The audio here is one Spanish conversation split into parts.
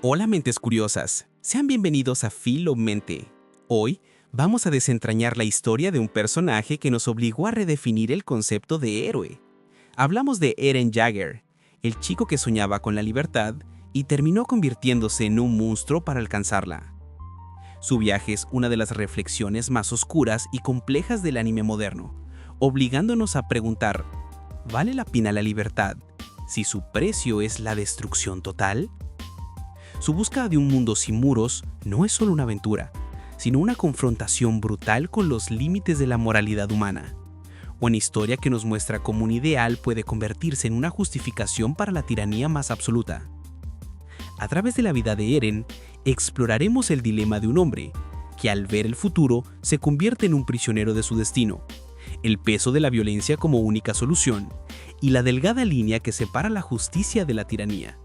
Hola mentes curiosas, sean bienvenidos a Filo Mente. Hoy vamos a desentrañar la historia de un personaje que nos obligó a redefinir el concepto de héroe. Hablamos de Eren Jaeger, el chico que soñaba con la libertad y terminó convirtiéndose en un monstruo para alcanzarla. Su viaje es una de las reflexiones más oscuras y complejas del anime moderno, obligándonos a preguntar, ¿vale la pena la libertad si su precio es la destrucción total? Su búsqueda de un mundo sin muros no es solo una aventura, sino una confrontación brutal con los límites de la moralidad humana. Una historia que nos muestra cómo un ideal puede convertirse en una justificación para la tiranía más absoluta. A través de la vida de Eren, exploraremos el dilema de un hombre, que al ver el futuro se convierte en un prisionero de su destino, el peso de la violencia como única solución, y la delgada línea que separa la justicia de la tiranía.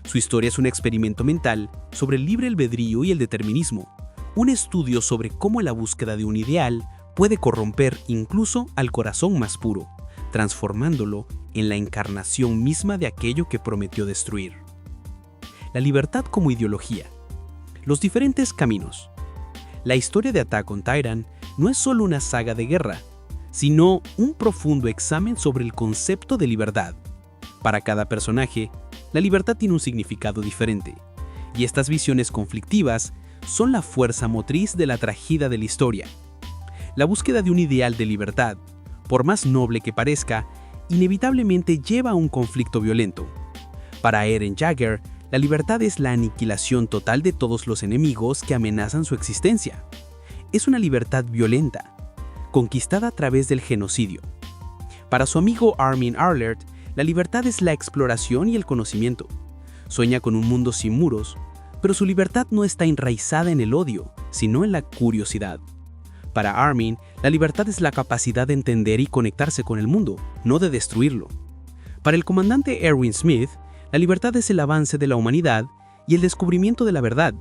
Su historia es un experimento mental sobre el libre albedrío y el determinismo, un estudio sobre cómo la búsqueda de un ideal puede corromper incluso al corazón más puro, transformándolo en la encarnación misma de aquello que prometió destruir. La libertad como ideología. Los diferentes caminos. La historia de Attack on Titan no es solo una saga de guerra, sino un profundo examen sobre el concepto de libertad. Para cada personaje, la libertad tiene un significado diferente, y estas visiones conflictivas son la fuerza motriz de la tragedia de la historia. La búsqueda de un ideal de libertad, por más noble que parezca, inevitablemente lleva a un conflicto violento. Para Eren Jaeger, la libertad es la aniquilación total de todos los enemigos que amenazan su existencia. Es una libertad violenta, conquistada a través del genocidio. Para su amigo Armin Arlert, la libertad es la exploración y el conocimiento. Sueña con un mundo sin muros, pero su libertad no está enraizada en el odio, sino en la curiosidad. Para Armin, la libertad es la capacidad de entender y conectarse con el mundo, no de destruirlo. Para el comandante Erwin Smith, la libertad es el avance de la humanidad y el descubrimiento de la verdad,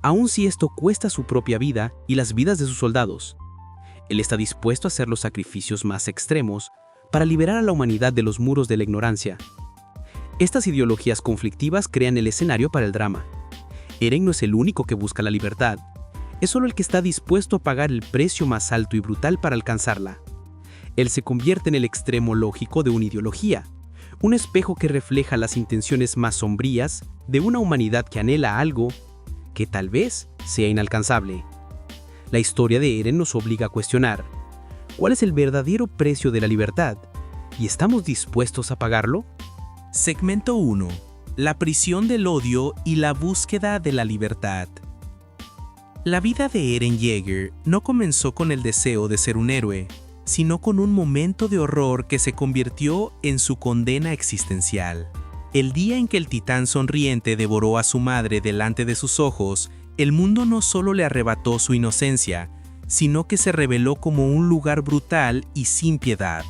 aun si esto cuesta su propia vida y las vidas de sus soldados. Él está dispuesto a hacer los sacrificios más extremos para liberar a la humanidad de los muros de la ignorancia. Estas ideologías conflictivas crean el escenario para el drama. Eren no es el único que busca la libertad, es solo el que está dispuesto a pagar el precio más alto y brutal para alcanzarla. Él se convierte en el extremo lógico de una ideología, un espejo que refleja las intenciones más sombrías de una humanidad que anhela algo que tal vez sea inalcanzable. La historia de Eren nos obliga a cuestionar: ¿cuál es el verdadero precio de la libertad? ¿Y estamos dispuestos a pagarlo? Segmento 1. La prisión del odio y la búsqueda de la libertad. La vida de Eren Jaeger no comenzó con el deseo de ser un héroe, sino con un momento de horror que se convirtió en su condena existencial. El día en que el titán sonriente devoró a su madre delante de sus ojos, el mundo no solo le arrebató su inocencia, sino que se reveló como un lugar brutal y sin piedad.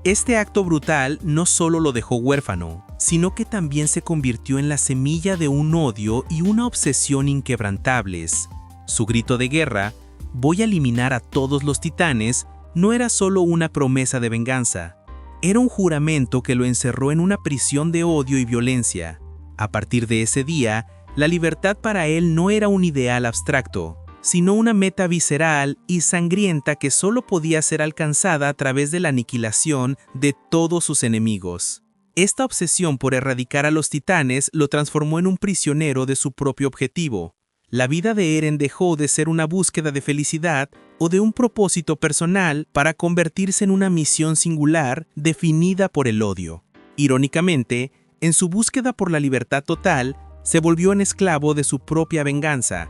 Este acto brutal no solo lo dejó huérfano, sino que también se convirtió en la semilla de un odio y una obsesión inquebrantables. Su grito de guerra, «Voy a eliminar a todos los titanes», no era solo una promesa de venganza, era un juramento que lo encerró en una prisión de odio y violencia. A partir de ese día, la libertad para él no era un ideal abstracto, sino una meta visceral y sangrienta que solo podía ser alcanzada a través de la aniquilación de todos sus enemigos. Esta obsesión por erradicar a los titanes lo transformó en un prisionero de su propio objetivo. La vida de Eren dejó de ser una búsqueda de felicidad o de un propósito personal para convertirse en una misión singular definida por el odio. Irónicamente, en su búsqueda por la libertad total, se volvió un esclavo de su propia venganza,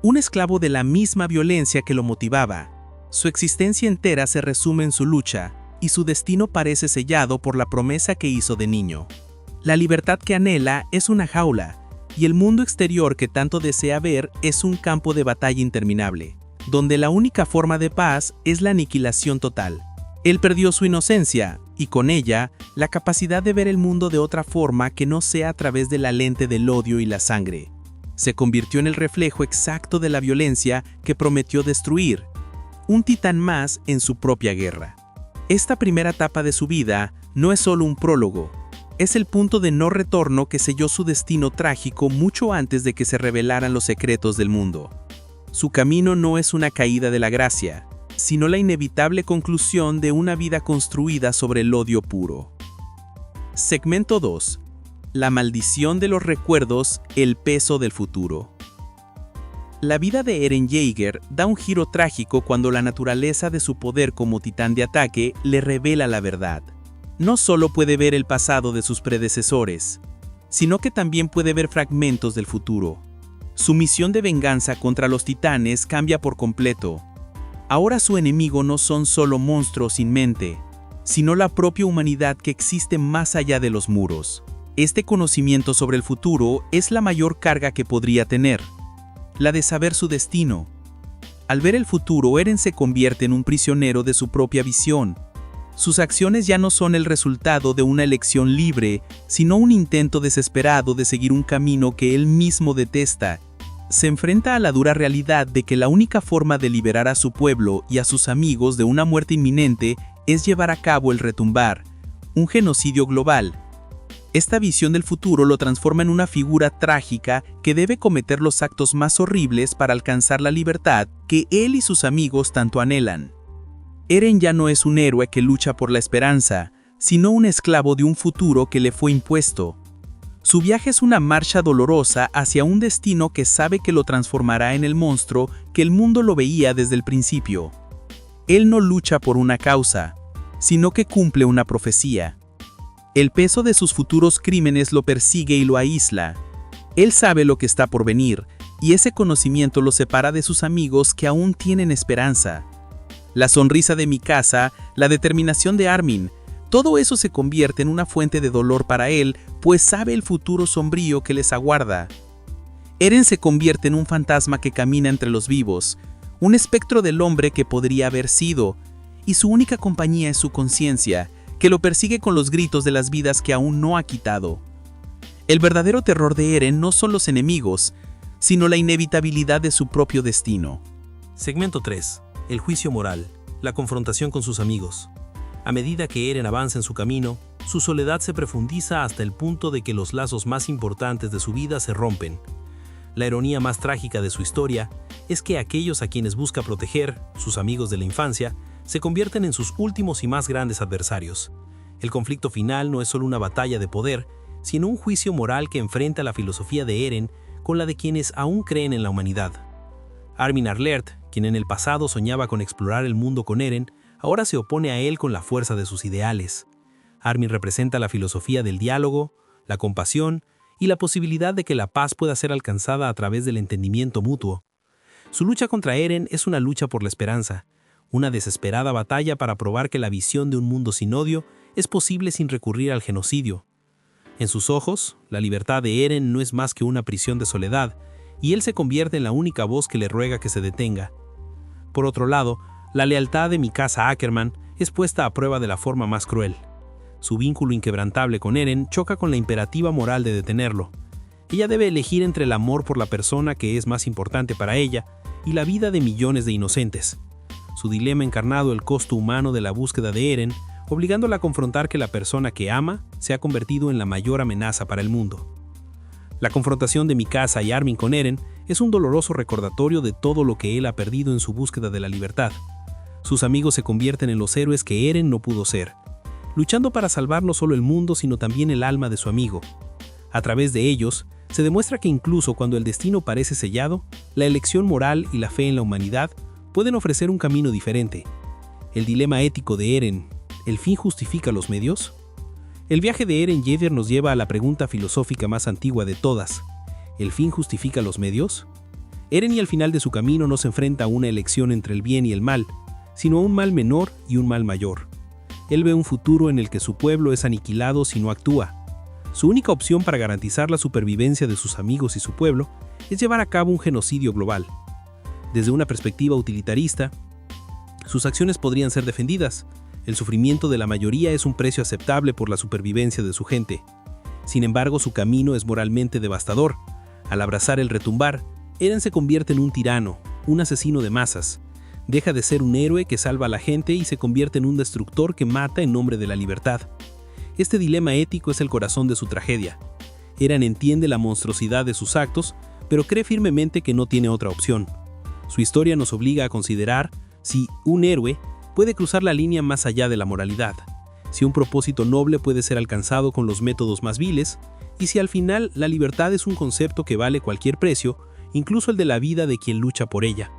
un esclavo de la misma violencia que lo motivaba. Su existencia entera se resume en su lucha, y su destino parece sellado por la promesa que hizo de niño. La libertad que anhela es una jaula, y el mundo exterior que tanto desea ver es un campo de batalla interminable, donde la única forma de paz es la aniquilación total. Él perdió su inocencia, y con ella, la capacidad de ver el mundo de otra forma que no sea a través de la lente del odio y la sangre. Se convirtió en el reflejo exacto de la violencia que prometió destruir, un titán más en su propia guerra. Esta primera etapa de su vida no es solo un prólogo, Es el punto de no retorno que selló su destino trágico mucho antes de que se revelaran los secretos del mundo. Su camino no es una caída de la gracia, sino la inevitable conclusión de una vida construida sobre el odio puro. Segmento 2. La maldición de los recuerdos, el peso del futuro. La vida de Eren Jaeger da un giro trágico cuando la naturaleza de su poder como titán de ataque le revela la verdad. No solo puede ver el pasado de sus predecesores, sino que también puede ver fragmentos del futuro. Su misión de venganza contra los titanes cambia por completo. Ahora su enemigo no son solo monstruos sin mente, sino la propia humanidad que existe más allá de los muros. Este conocimiento sobre el futuro es la mayor carga que podría tener, la de saber su destino. Al ver el futuro, Eren se convierte en un prisionero de su propia visión. Sus acciones ya no son el resultado de una elección libre, sino un intento desesperado de seguir un camino que él mismo detesta. Se enfrenta a la dura realidad de que la única forma de liberar a su pueblo y a sus amigos de una muerte inminente es llevar a cabo el retumbar, un genocidio global. Esta visión del futuro lo transforma en una figura trágica que debe cometer los actos más horribles para alcanzar la libertad que él y sus amigos tanto anhelan. Eren ya no es un héroe que lucha por la esperanza, sino un esclavo de un futuro que le fue impuesto. Su viaje es una marcha dolorosa hacia un destino que sabe que lo transformará en el monstruo que el mundo lo veía desde el principio. Él no lucha por una causa, sino que cumple una profecía. El peso de sus futuros crímenes lo persigue y lo aísla. Él sabe lo que está por venir, y ese conocimiento lo separa de sus amigos que aún tienen esperanza. La sonrisa de Mikasa, la determinación de Armin, todo eso se convierte en una fuente de dolor para él, pues sabe el futuro sombrío que les aguarda. Eren se convierte en un fantasma que camina entre los vivos, un espectro del hombre que podría haber sido, y su única compañía es su conciencia, que lo persigue con los gritos de las vidas que aún no ha quitado. El verdadero terror de Eren no son los enemigos, sino la inevitabilidad de su propio destino. Segmento 3. El juicio moral, la confrontación con sus amigos. A medida que Eren avanza en su camino, su soledad se profundiza hasta el punto de que los lazos más importantes de su vida se rompen. La ironía más trágica de su historia es que aquellos a quienes busca proteger, sus amigos de la infancia, se convierten en sus últimos y más grandes adversarios. El conflicto final no es solo una batalla de poder, sino un juicio moral que enfrenta la filosofía de Eren con la de quienes aún creen en la humanidad. Armin Arlert, quien en el pasado soñaba con explorar el mundo con Eren, ahora se opone a él con la fuerza de sus ideales. Armin representa la filosofía del diálogo, la compasión y la posibilidad de que la paz pueda ser alcanzada a través del entendimiento mutuo. Su lucha contra Eren es una lucha por la esperanza, una desesperada batalla para probar que la visión de un mundo sin odio es posible sin recurrir al genocidio. En sus ojos, la libertad de Eren no es más que una prisión de soledad, y él se convierte en la única voz que le ruega que se detenga. Por otro lado, la lealtad de Mikasa Ackerman es puesta a prueba de la forma más cruel. Su vínculo inquebrantable con Eren choca con la imperativa moral de detenerlo. Ella debe elegir entre el amor por la persona que es más importante para ella y la vida de millones de inocentes. Su dilema encarnado el costo humano de la búsqueda de Eren, obligándola a confrontar que la persona que ama se ha convertido en la mayor amenaza para el mundo. La confrontación de Mikasa y Armin con Eren es un doloroso recordatorio de todo lo que él ha perdido en su búsqueda de la libertad. Sus amigos se convierten en los héroes que Eren no pudo ser, luchando para salvar no solo el mundo sino también el alma de su amigo. A través de ellos, se demuestra que incluso cuando el destino parece sellado, la elección moral y la fe en la humanidad pueden ofrecer un camino diferente. El dilema ético de Eren, ¿el fin justifica los medios? El viaje de Eren Jaeger nos lleva a la pregunta filosófica más antigua de todas. ¿El fin justifica los medios? Eren y al final de su camino no se enfrenta a una elección entre el bien y el mal, sino a un mal menor y un mal mayor. Él ve un futuro en el que su pueblo es aniquilado si no actúa. Su única opción para garantizar la supervivencia de sus amigos y su pueblo es llevar a cabo un genocidio global. Desde una perspectiva utilitarista, sus acciones podrían ser defendidas. El sufrimiento de la mayoría es un precio aceptable por la supervivencia de su gente. Sin embargo, su camino es moralmente devastador. Al abrazar el retumbar, Eren se convierte en un tirano, un asesino de masas. Deja de ser un héroe que salva a la gente y se convierte en un destructor que mata en nombre de la libertad. Este dilema ético es el corazón de su tragedia. Eren entiende la monstruosidad de sus actos, pero cree firmemente que no tiene otra opción. Su historia nos obliga a considerar si un héroe puede cruzar la línea más allá de la moralidad, si un propósito noble puede ser alcanzado con los métodos más viles, y si al final la libertad es un concepto que vale cualquier precio, incluso el de la vida de quien lucha por ella.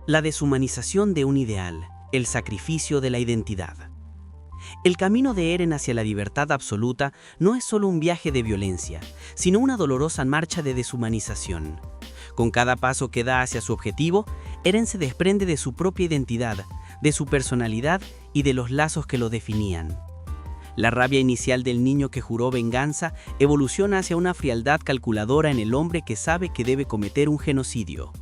La deshumanización de un ideal, el sacrificio de la identidad. El camino de Eren hacia la libertad absoluta no es solo un viaje de violencia, sino una dolorosa marcha de deshumanización. Con cada paso que da hacia su objetivo, Eren se desprende de su propia identidad, de su personalidad y de los lazos que lo definían. La rabia inicial del niño que juró venganza evoluciona hacia una frialdad calculadora en el hombre que sabe que debe cometer un genocidio.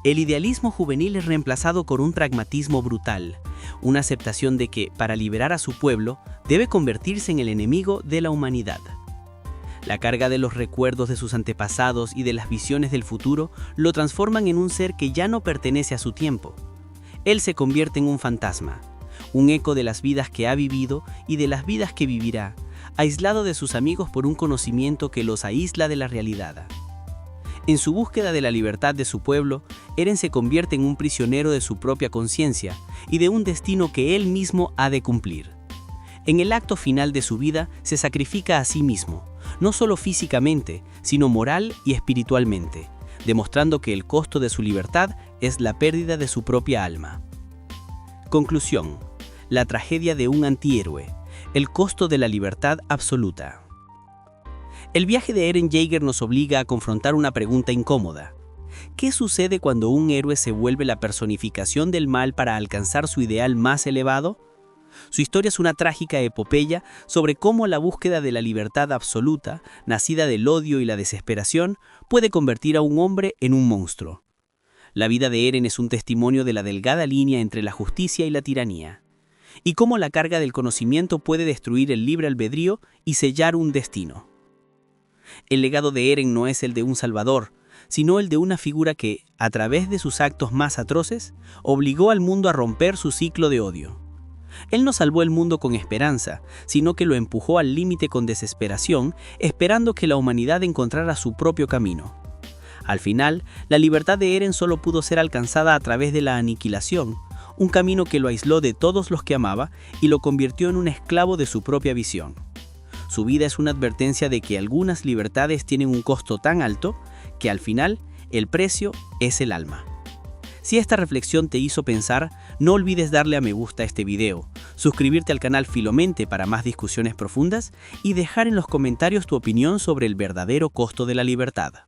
El idealismo juvenil es reemplazado por un pragmatismo brutal, una aceptación de que, para liberar a su pueblo, debe convertirse en el enemigo de la humanidad. La carga de los recuerdos de sus antepasados y de las visiones del futuro lo transforman en un ser que ya no pertenece a su tiempo. Él se convierte en un fantasma, un eco de las vidas que ha vivido y de las vidas que vivirá, aislado de sus amigos por un conocimiento que los aísla de la realidad. En su búsqueda de la libertad de su pueblo, Eren se convierte en un prisionero de su propia conciencia y de un destino que él mismo ha de cumplir. En el acto final de su vida se sacrifica a sí mismo, no solo físicamente, sino moral y espiritualmente, demostrando que el costo de su libertad es la pérdida de su propia alma. Conclusión: la tragedia de un antihéroe, el costo de la libertad absoluta. El viaje de Eren Yeager nos obliga a confrontar una pregunta incómoda. ¿Qué sucede cuando un héroe se vuelve la personificación del mal para alcanzar su ideal más elevado? Su historia es una trágica epopeya sobre cómo la búsqueda de la libertad absoluta, nacida del odio y la desesperación, puede convertir a un hombre en un monstruo. La vida de Eren es un testimonio de la delgada línea entre la justicia y la tiranía, y cómo la carga del conocimiento puede destruir el libre albedrío y sellar un destino. El legado de Eren no es el de un salvador, sino el de una figura que, a través de sus actos más atroces, obligó al mundo a romper su ciclo de odio. Él no salvó el mundo con esperanza, sino que lo empujó al límite con desesperación, esperando que la humanidad encontrara su propio camino. Al final, la libertad de Eren solo pudo ser alcanzada a través de la aniquilación, un camino que lo aisló de todos los que amaba y lo convirtió en un esclavo de su propia visión. Su vida es una advertencia de que algunas libertades tienen un costo tan alto que al final el precio es el alma. Si esta reflexión te hizo pensar, no olvides darle a me gusta a este video, suscribirte al canal Filomente para más discusiones profundas y dejar en los comentarios tu opinión sobre el verdadero costo de la libertad.